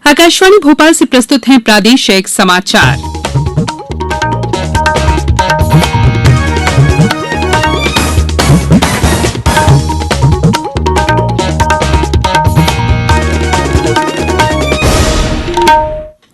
आकाशवाणी भोपाल से प्रस्तुत हैं प्रादेशिक समाचार।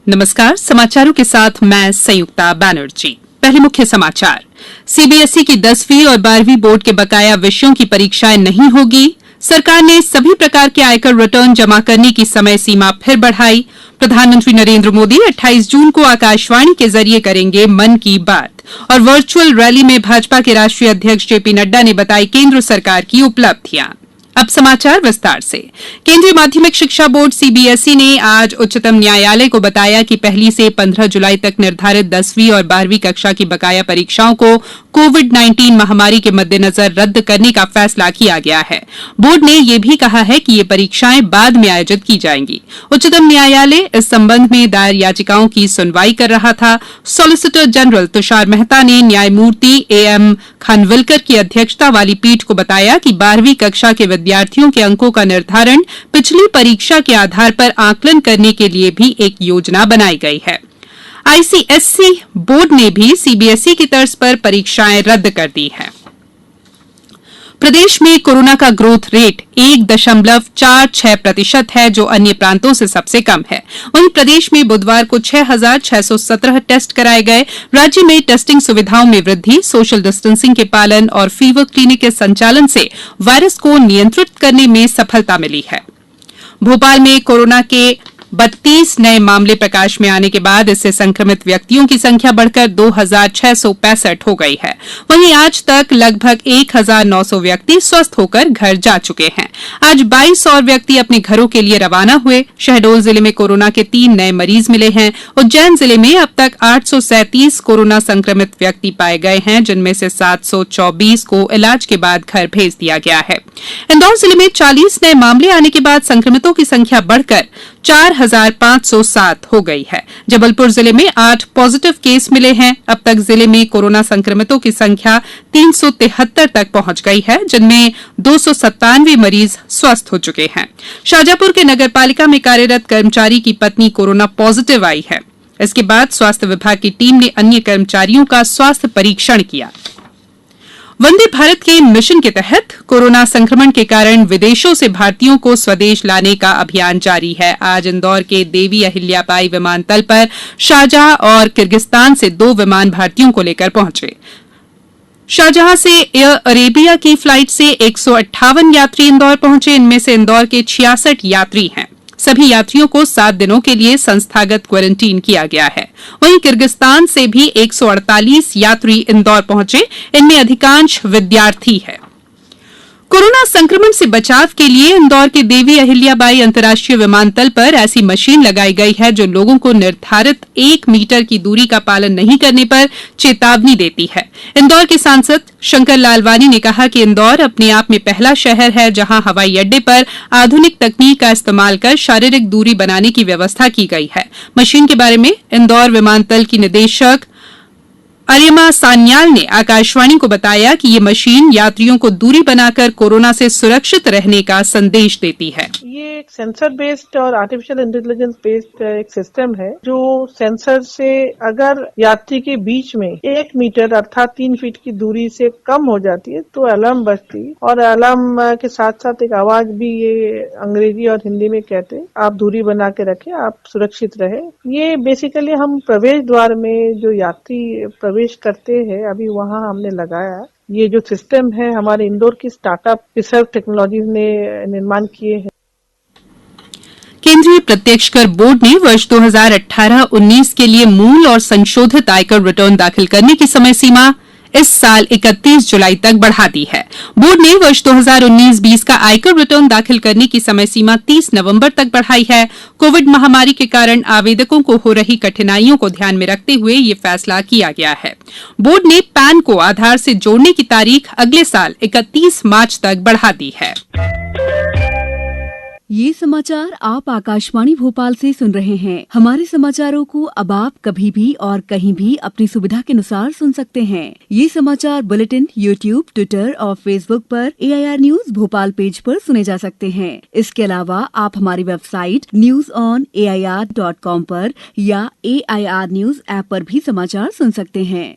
नमस्कार, समाचारों के साथ मैं संयुक्ता बैनर्जी। पहले मुख्य समाचार। सीबीएसई की 10वीं और 12वीं बोर्ड के बकाया विषयों की परीक्षाएं नहीं होगी। सरकार ने सभी प्रकार के आयकर रिटर्न जमा करने की समय सीमा फिर बढ़ाई। प्रधानमंत्री नरेंद्र मोदी 28 जून को आकाशवाणी के जरिए करेंगे मन की बात। और वर्चुअल रैली में भाजपा के राष्ट्रीय अध्यक्ष जेपी नड्डा ने बताई केंद्र सरकार की उपलब्धियां। अब समाचार विस्तार से। केंद्रीय माध्यमिक शिक्षा बोर्ड सीबीएसई ने आज उच्चतम न्यायालय को बताया कि पहली से 15 जुलाई तक निर्धारित 10वीं और 12वीं कक्षा की बकाया परीक्षाओं को कोविड-19 महामारी के मद्देनजर रद्द करने का फैसला किया गया है। बोर्ड ने यह भी कहा है कि ये परीक्षाएं बाद में आयोजित की जाएंगी। उच्चतम न्यायालय इस संबंध में दायर याचिकाओं की सुनवाई कर रहा था। सॉलिसिटर जनरल तुषार मेहता ने न्यायमूर्ति एएम खानविलकर की अध्यक्षता वाली पीठ को बताया कि 12वीं कक्षा के विद्यार्थियों के अंकों का निर्धारण पिछली परीक्षा के आधार पर आकलन करने के लिए भी एक योजना बनाई गई है। आईसीएसई बोर्ड ने भी सीबीएसई की तर्ज पर परीक्षाएं रद्द कर दी हैं। प्रदेश में कोरोना का ग्रोथ रेट 1.46% है, जो अन्य प्रांतों से सबसे कम है। वहीं प्रदेश में बुधवार को 6,617 टेस्ट कराए गए। राज्य में टेस्टिंग सुविधाओं में वृद्धि, सोशल डिस्टेंसिंग के पालन और फीवर क्लिनिक के संचालन से वायरस को नियंत्रित करने में सफलता मिली है। भोपाल में कोरोना के 32 नए मामले प्रकाश में आने के बाद इससे संक्रमित व्यक्तियों की संख्या बढ़कर 2,665 हो गई है। वहीं आज तक लगभग 1,900 व्यक्ति स्वस्थ होकर घर जा चुके हैं। आज 22 और व्यक्ति अपने घरों के लिए रवाना हुए। शहडोल जिले में कोरोना के 3 नए मरीज मिले हैं। उज्जैन जिले में अब तक 837 कोरोना संक्रमित व्यक्ति पाए गए हैं, जिनमें से 724 को इलाज के बाद घर भेज दिया गया है। इंदौर जिले में 40 नए मामले आने के बाद संक्रमितों की संख्या बढ़कर 4,507 हो गई है। जबलपुर जिले में 8 पॉजिटिव केस मिले हैं। अब तक जिले में कोरोना संक्रमितों की संख्या 373 तक पहुंच गई है, जिनमें 297 मरीज स्वस्थ हो चुके हैं। शाजापुर के नगरपालिका में कार्यरत कर्मचारी की पत्नी कोरोना पॉजिटिव आई है। इसके बाद स्वास्थ्य विभाग की टीम ने अन्य कर्मचारियों का स्वास्थ्य परीक्षण किया। वंदे भारत के मिशन के तहत कोरोना संक्रमण के कारण विदेशों से भारतीयों को स्वदेश लाने का अभियान जारी है। आज इंदौर के देवी अहिल्याबाई विमानतल पर शारजाह और किर्गिस्तान से 2 विमान भारतीयों को लेकर पहुंचे। शारजाह से एयर अरेबिया की फ्लाइट से 158 यात्री इंदौर पहुंचे। इनमें से इंदौर के 66 यात्री हैं। सभी यात्रियों को 7 दिनों के लिए संस्थागत क्वारंटीन किया गया है। वहीं किर्गिस्तान से भी 148 यात्री इंदौर पहुंचे। इनमें अधिकांश विद्यार्थी हैं। कोरोना संक्रमण से बचाव के लिए इंदौर के देवी अहिल्याबाई अंतर्राष्ट्रीय विमानतल पर ऐसी मशीन लगाई गई है जो लोगों को निर्धारित 1 मीटर की दूरी का पालन नहीं करने पर चेतावनी देती है। इंदौर के सांसद शंकर लालवानी ने कहा कि इंदौर अपने आप में पहला शहर है जहां हवाई अड्डे पर आधुनिक तकनीक का इस्तेमाल कर शारीरिक दूरी बनाने की व्यवस्था की गई है। मशीन के बारे में इंदौर विमानतल की निदेशक अरिमा सान्याल ने आकाशवाणी को बताया कि ये मशीन यात्रियों को दूरी बनाकर कोरोना से सुरक्षित रहने का संदेश देती है। ये एक सेंसर बेस्ड और आर्टिफिशियल इंटेलिजेंस बेस्ड एक सिस्टम है जो सेंसर से अगर यात्री के बीच में 1 मीटर अर्थात 3 फीट की दूरी से कम हो जाती है तो अलार्म बजती है और अलार्म के साथ साथ एक आवाज भी, ये अंग्रेजी और हिंदी में कहते हैं, आप दूरी बना के रखें, आप सुरक्षित रहे। ये बेसिकली हम प्रवेश द्वार में जो यात्री प्रवेश करते हैं अभी वहाँ हमने लगाया। ये जो सिस्टम है हमारे इंदौर की स्टार्टअप रिसर्व टेक्नोलॉजीज ने निर्माण किए हैं। केंद्रीय प्रत्यक्ष कर बोर्ड ने वर्ष 2018-19 के लिए मूल और संशोधित आयकर रिटर्न दाखिल करने की समय सीमा इस साल 31 जुलाई तक बढ़ा दी है। बोर्ड ने वर्ष 2019-20 का आयकर रिटर्न दाखिल करने की समय सीमा 30 नवंबर तक बढ़ाई है। कोविड महामारी के कारण आवेदकों को हो रही कठिनाइयों को ध्यान में रखते हुए ये फैसला किया गया है। बोर्ड ने पैन को आधार से जोड़ने की तारीख अगले साल 31 मार्च तक बढ़ा दी है। ये समाचार आप आकाशवाणी भोपाल से सुन रहे हैं। हमारे समाचारों को अब आप कभी भी और कहीं भी अपनी सुविधा के अनुसार सुन सकते हैं। ये समाचार बुलेटिन यूट्यूब, ट्विटर और फेसबुक पर AIR न्यूज भोपाल पेज पर सुने जा सकते हैं। इसके अलावा आप हमारी वेबसाइट newsonair.com पर या AIR न्यूज ऐप पर भी समाचार सुन सकते हैं।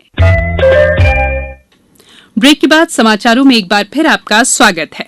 ब्रेक के बाद समाचारों में एक बार फिर आपका स्वागत है।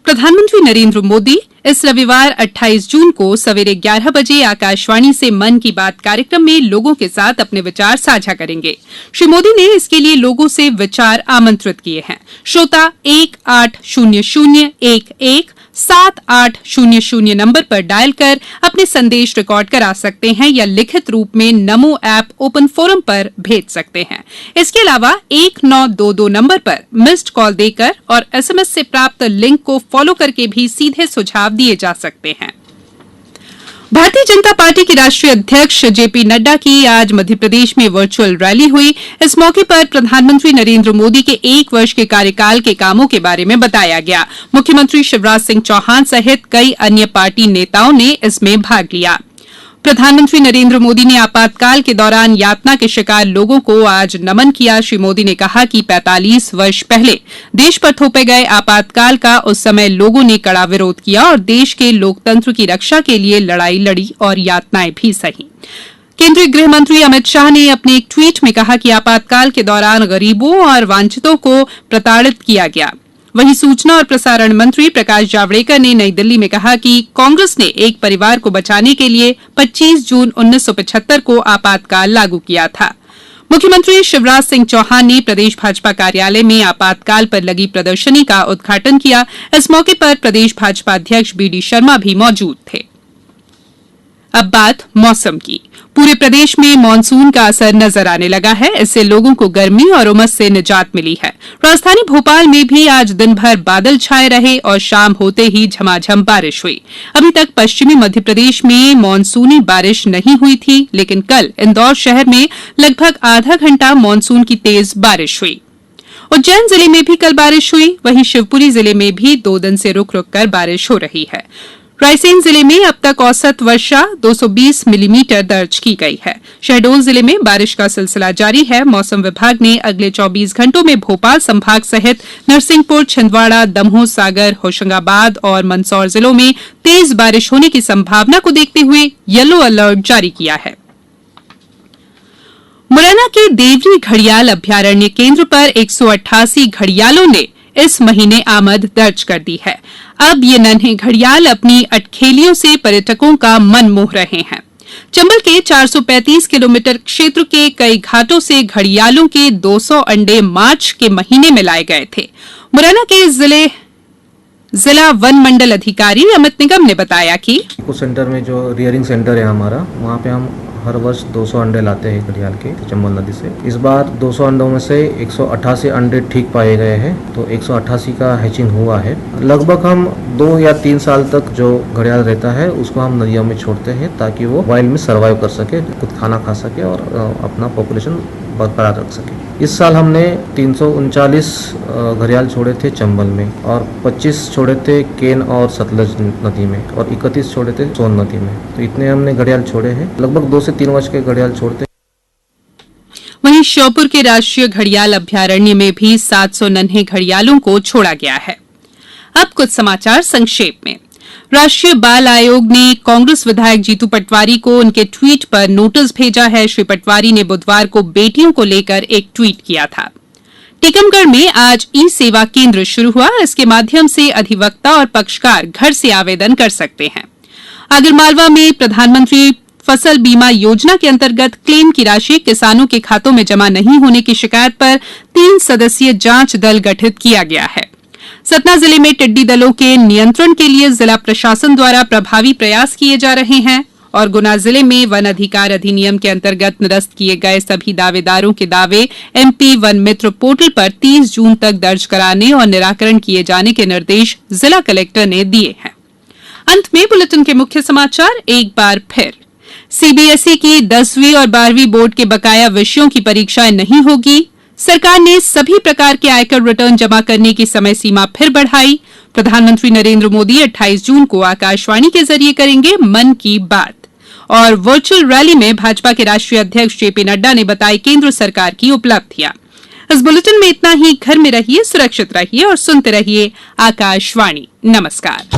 प्रधानमंत्री नरेंद्र मोदी इस रविवार 28 जून को सवेरे 11 बजे आकाशवाणी से मन की बात कार्यक्रम में लोगों के साथ अपने विचार साझा करेंगे। श्री मोदी ने इसके लिए लोगों से विचार आमंत्रित किए हैं। श्रोता 1800117800 नंबर पर डायल कर अपने संदेश रिकॉर्ड करा सकते हैं या लिखित रूप में नमो ऐप ओपन फोरम पर भेज सकते हैं। इसके अलावा 1922 नंबर पर मिस्ड कॉल देकर और SMS से प्राप्त लिंक को फॉलो करके भी सीधे सुझाव दिए जा सकते हैं। भारतीय जनता पार्टी के राष्ट्रीय अध्यक्ष JP नड्डा की आज मध्य प्रदेश में वर्चुअल रैली हुई। इस मौके पर प्रधानमंत्री नरेंद्र मोदी के 1 वर्ष के कार्यकाल के कामों के बारे में बताया गया। मुख्यमंत्री शिवराज सिंह चौहान सहित कई अन्य पार्टी नेताओं ने इसमें भाग लिया। प्रधानमंत्री नरेंद्र मोदी ने आपातकाल के दौरान यातना के शिकार लोगों को आज नमन किया। श्री मोदी ने कहा कि 45 वर्ष पहले देश पर थोपे गए आपातकाल का उस समय लोगों ने कड़ा विरोध किया और देश के लोकतंत्र की रक्षा के लिए लड़ाई लड़ी और यातनाएं भी सही। केंद्रीय गृह मंत्री अमित शाह ने अपने एक ट्वीट में कहा कि आपातकाल के दौरान गरीबों और वंचितों को प्रताड़ित किया गया। वहीं सूचना और प्रसारण मंत्री प्रकाश जावड़ेकर ने नई दिल्ली में कहा कि कांग्रेस ने एक परिवार को बचाने के लिए 25 जून 1975 को आपातकाल लागू किया था। मुख्यमंत्री शिवराज सिंह चौहान ने प्रदेश भाजपा कार्यालय में आपातकाल पर लगी प्रदर्शनी का उद्घाटन किया। इस मौके पर प्रदेश भाजपा अध्यक्ष BD शर्मा भी मौजूद थे। अब बात मौसम की। पूरे प्रदेश में मानसून का असर नजर आने लगा है। इससे लोगों को गर्मी और उमस से निजात मिली है। राजधानी भोपाल में भी आज दिन भर बादल छाए रहे और शाम होते ही झमाझम बारिश हुई। अभी तक पश्चिमी मध्य प्रदेश में मानसूनी बारिश नहीं हुई थी, लेकिन कल इंदौर शहर में लगभग आधा घंटा मानसून की तेज बारिश हुई। उज्जैन जिले में भी कल बारिश हुई। वहीं शिवपुरी जिले में भी 2 दिन से रुक रुक कर बारिश हो रही है। रायसेन जिले में अब तक औसत वर्षा 220 मिलीमीटर दर्ज की गई है। शहडोल जिले में बारिश का सिलसिला जारी है। मौसम विभाग ने अगले 24 घंटों में भोपाल संभाग सहित नरसिंहपुर, छिंदवाड़ा, दमोह, सागर, होशंगाबाद और मंदसौर जिलों में तेज बारिश होने की संभावना को देखते हुए येलो अलर्ट जारी किया है। मुरैना के देवरी घड़ियाल अभ्यारण्य केंद्र पर 188 घड़ियालों ने इस महीने आमद दर्ज कर दी है। अब ये नन्हे घड़ियाल अपनी अटखेलियों से पर्यटकों का मन मोह रहे हैं। चंबल के 435 किलोमीटर क्षेत्र के कई घाटों से घड़ियालों के 200 अंडे मार्च के महीने में लाए गए थे। मुरैना के जिला वन मंडल अधिकारी अमित निगम ने बताया कि इको सेंटर में जो रियरिंग सेंटर है हमारा, वहाँ पे हम हर वर्ष 200 अंडे लाते हैं घड़ियाल के चंबल नदी से। इस बार 200 अंडों में से 188 अंडे ठीक पाए गए हैं, तो 188 का हैचिंग हुआ है। लगभग हम 2 या 3 साल तक जो घड़ियाल रहता है उसको हम नदियों में छोड़ते हैं ताकि वो वाइल्ड में सर्वाइव कर सके, खुद खाना खा सके और अपना पॉपुलेशन बरकरार रख सके। इस साल हमने 339 घड़ियाल छोड़े थे चंबल में और 25 छोड़े थे केन और सतलज नदी में और 31 छोड़े थे सोन नदी में। तो इतने हमने घड़ियाल छोड़े हैं। लगभग 2 से 3 वर्ष के घड़ियाल छोड़ते। वहीं श्योपुर के राष्ट्रीय घड़ियाल अभ्यारण्य में भी 700 नन्हे घड़ियालों को छोड़ा गया है। अब कुछ समाचार संक्षेप में। राष्ट्रीय बाल आयोग ने कांग्रेस विधायक जीतू पटवारी को उनके ट्वीट पर नोटिस भेजा है। श्री पटवारी ने बुधवार को बेटियों को लेकर एक ट्वीट किया था। टीकमगढ़ में आज ई सेवा केंद्र शुरू हुआ। इसके माध्यम से अधिवक्ता और पक्षकार घर से आवेदन कर सकते हैं। आगरमालवा में प्रधानमंत्री फसल बीमा योजना के अंतर्गत क्लेम की राशि किसानों के खातों में जमा नहीं होने की शिकायत पर 3 सदस्यीय जांच दल गठित किया गया है। सतना जिले में टिड्डी दलों के नियंत्रण के लिए जिला प्रशासन द्वारा प्रभावी प्रयास किए जा रहे हैं और गुना जिले में वन अधिकार अधिनियम के अंतर्गत निरस्त किए गए सभी दावेदारों के दावे MP वन मित्र पोर्टल पर 30 जून तक दर्ज कराने और निराकरण किए जाने के निर्देश जिला कलेक्टर ने दिए हैं। अंत में बुलेटिन के मुख्य समाचार एक बार फिर। CBSE की 10वीं और 12वीं बोर्ड के बकाया विषयों की परीक्षाएं नहीं होगी। सरकार ने सभी प्रकार के आयकर रिटर्न जमा करने की समय सीमा फिर बढ़ाई। प्रधानमंत्री नरेंद्र मोदी 28 जून को आकाशवाणी के जरिए करेंगे मन की बात। और वर्चुअल रैली में भाजपा के राष्ट्रीय अध्यक्ष जेपी नड्डा ने बताई केंद्र सरकार की उपलब्धियां। इस बुलेटिन में इतना ही। घर में रहिए, सुरक्षित रहिए और सुनते रहिए आकाशवाणी। नमस्कार।